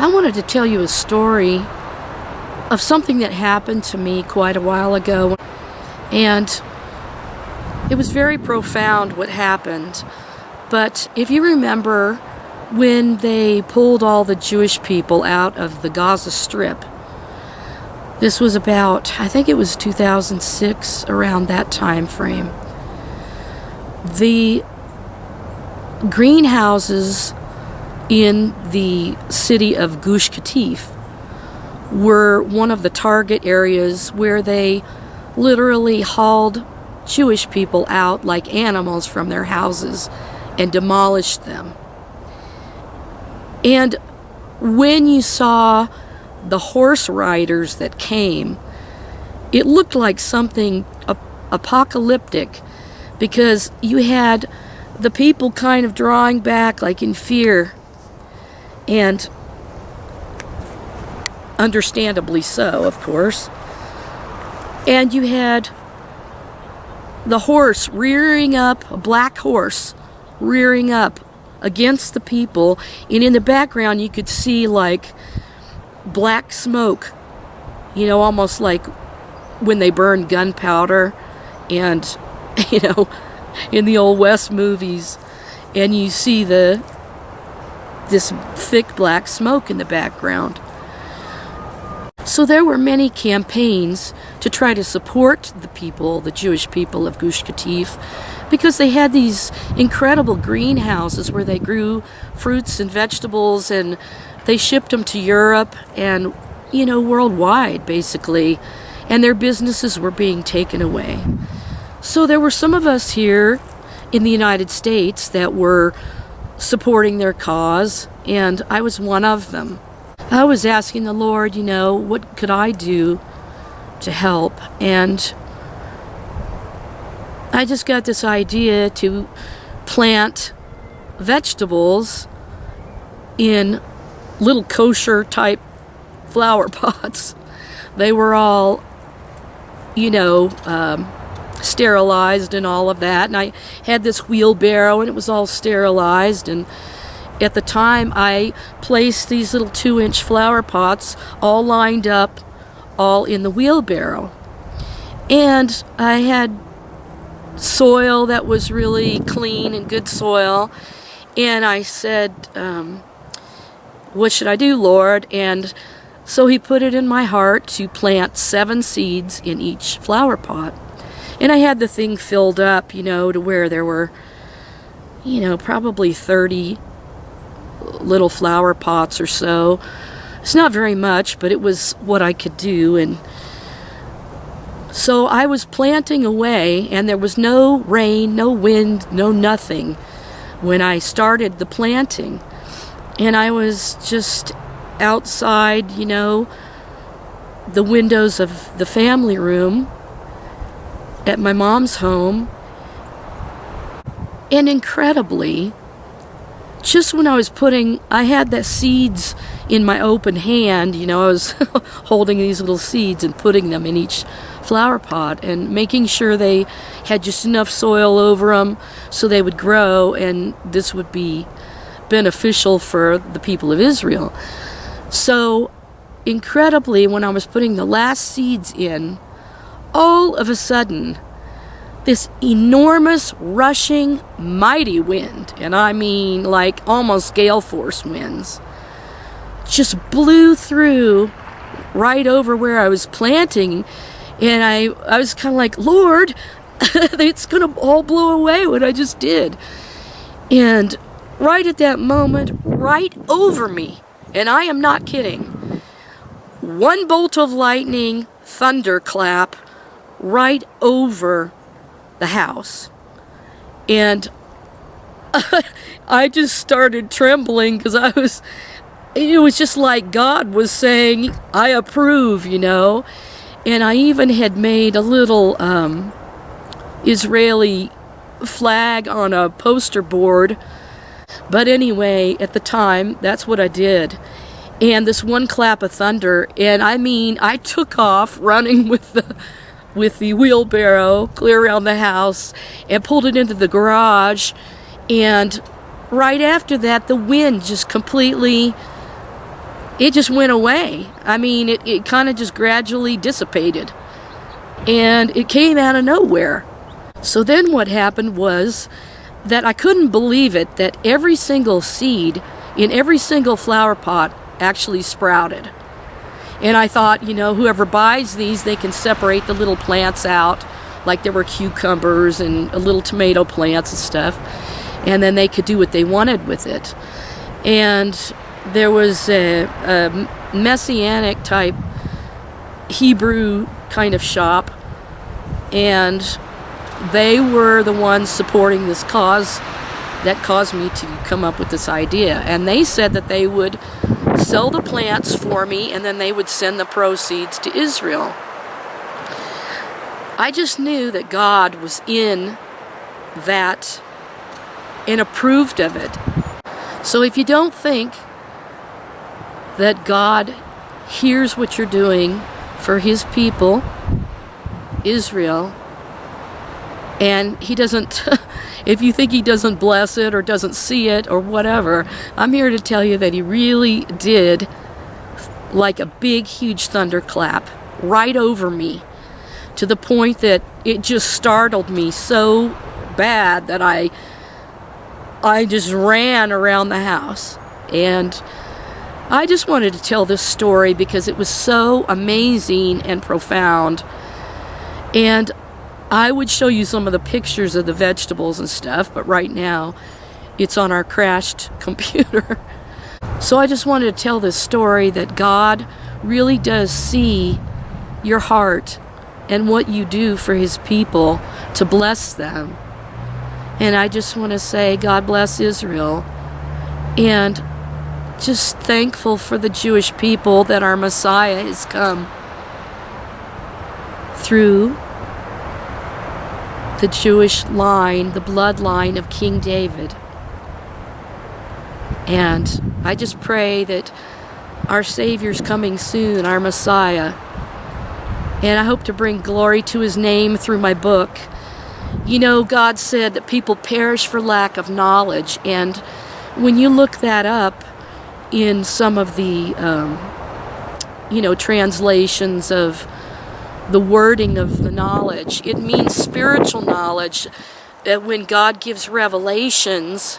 I wanted to tell you a story of something that happened to me quite a while ago, and it was very profound what happened. But if you remember when they pulled all the Jewish people out of the Gaza Strip, this was about, I think it was 2006, around that time frame. The greenhouses in the city of Gush Katif were one of the target areas where they literally hauled Jewish people out like animals from their houses and demolished them. And when you saw the horse riders that came, it looked like something apocalyptic, because you had the people kind of drawing back like in fear, and understandably so, of course. And you had the horse rearing up, a black horse rearing up against the people, and in the background you could see like black smoke, you know, almost like when they burn gunpowder and, you know, in the old West movies, and you see this thick black smoke in the background. So there were many campaigns to try to support the people, the Jewish people of Gush Katif, because they had these incredible greenhouses where they grew fruits and vegetables, and they shipped them to Europe and, you know, worldwide, basically. And their businesses were being taken away. So there were some of us here in the United States that were supporting their cause, and I was one of them. I was asking the Lord, you know, what could I do to help? And I just got this idea to plant vegetables in little kosher type flower pots. They were all, you know, sterilized and all of that, and I had this wheelbarrow and it was all sterilized, and at the time I placed these little 2-inch flower pots all lined up, all in the wheelbarrow. And I had soil that was really clean and good soil, and I said, what should I do, Lord? And so he put it in my heart to plant 7 seeds in each flower pot. And I had the thing filled up, you know, to where there were, you know, probably 30 little flower pots or so. It's not very much, but it was what I could do. And so I was planting away, and there was no rain, no wind, no nothing when I started the planting. And I was just outside, you know, the windows of the family room at my mom's home. And incredibly, just when I was I had the seeds in my open hand, you know, I was holding these little seeds and putting them in each flower pot and making sure they had just enough soil over them so they would grow, and this would be beneficial for the people of Israel. So incredibly, when I was putting the last seeds in, all of a sudden, this enormous, rushing, mighty wind, and I mean like almost gale force winds, just blew through right over where I was planting. And I was kind of like, Lord, it's going to all blow away what I just did. And right at that moment, right over me, and I am not kidding, one bolt of lightning, thunderclap, right over the house. And I just started trembling, because it was just like God was saying, I approve, you know. And I even had made a little Israeli flag on a poster board. But anyway, at the time, that's what I did. And this one clap of thunder, and I mean, I took off running with the wheelbarrow clear around the house and pulled it into the garage. And right after that, the wind just completely, it just went away. I mean, it kind of just gradually dissipated. And it came out of nowhere. So then what happened was that I couldn't believe it, that every single seed in every single flower pot actually sprouted. And I thought, you know, whoever buys these, they can separate the little plants out, like there were cucumbers and little tomato plants and stuff, and then they could do what they wanted with it. And there was a messianic type Hebrew kind of shop, and they were the ones supporting this cause that caused me to come up with this idea. And they said that they would sell the plants for me, and then they would send the proceeds to Israel. I just knew that God was in that and approved of it. So if you don't think that God hears what you're doing for his people, Israel, and he doesn't, if you think he doesn't bless it or doesn't see it or whatever, I'm here to tell you that he really did, like a big, huge thunderclap right over me, to the point that it just startled me so bad that I just ran around the house. And I just wanted to tell this story because it was so amazing and profound. And I would show you some of the pictures of the vegetables and stuff, but right now it's on our crashed computer. So I just wanted to tell this story that God really does see your heart and what you do for his people to bless them. And I just want to say, God bless Israel. And just thankful for the Jewish people that our Messiah has come through the Jewish line, the bloodline of King David. And I just pray that our Savior's coming soon, our Messiah. And I hope to bring glory to his name through my book. You know, God said that people perish for lack of knowledge. And when you look that up in some of the, translations of the wording of the knowledge, it means spiritual knowledge, that when God gives revelations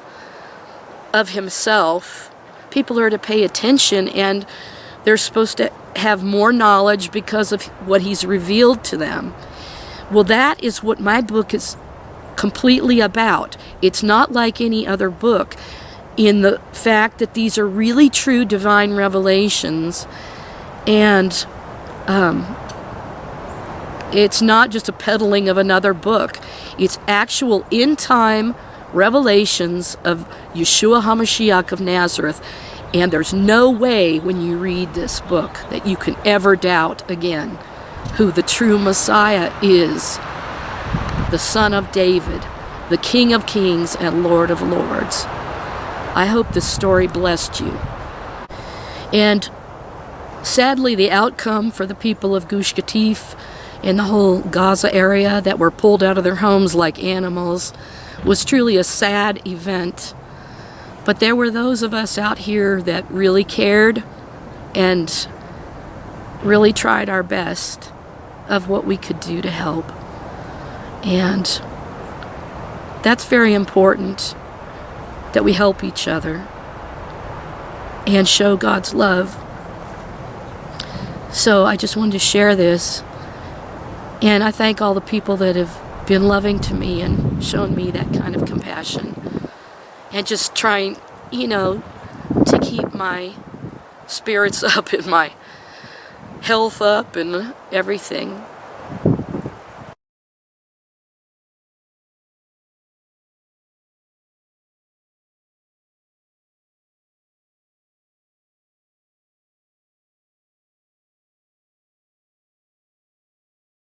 of himself, people are to pay attention, and they're supposed to have more knowledge because of what he's revealed to them. Well, that is what my book is completely about. It's not like any other book in the fact that these are really true divine revelations, and it's not just a peddling of another book. It's actual in-time revelations of YESHUA HaMashiach of Nazareth. And there's no way when you read this book that you can ever doubt again who the true Messiah is, the Son of David, the King of Kings and Lord of Lords. I hope this story blessed you. And sadly, the outcome for the people of Gush Katif and the whole Gaza area that were pulled out of their homes like animals was truly a sad event. But there were those of us out here that really cared and really tried our best of what we could do to help. And that's very important, that we help each other and show God's love. So I just wanted to share this. And I thank all the people that have been loving to me and shown me that kind of compassion. And just trying, to keep my spirits up and my health up and everything.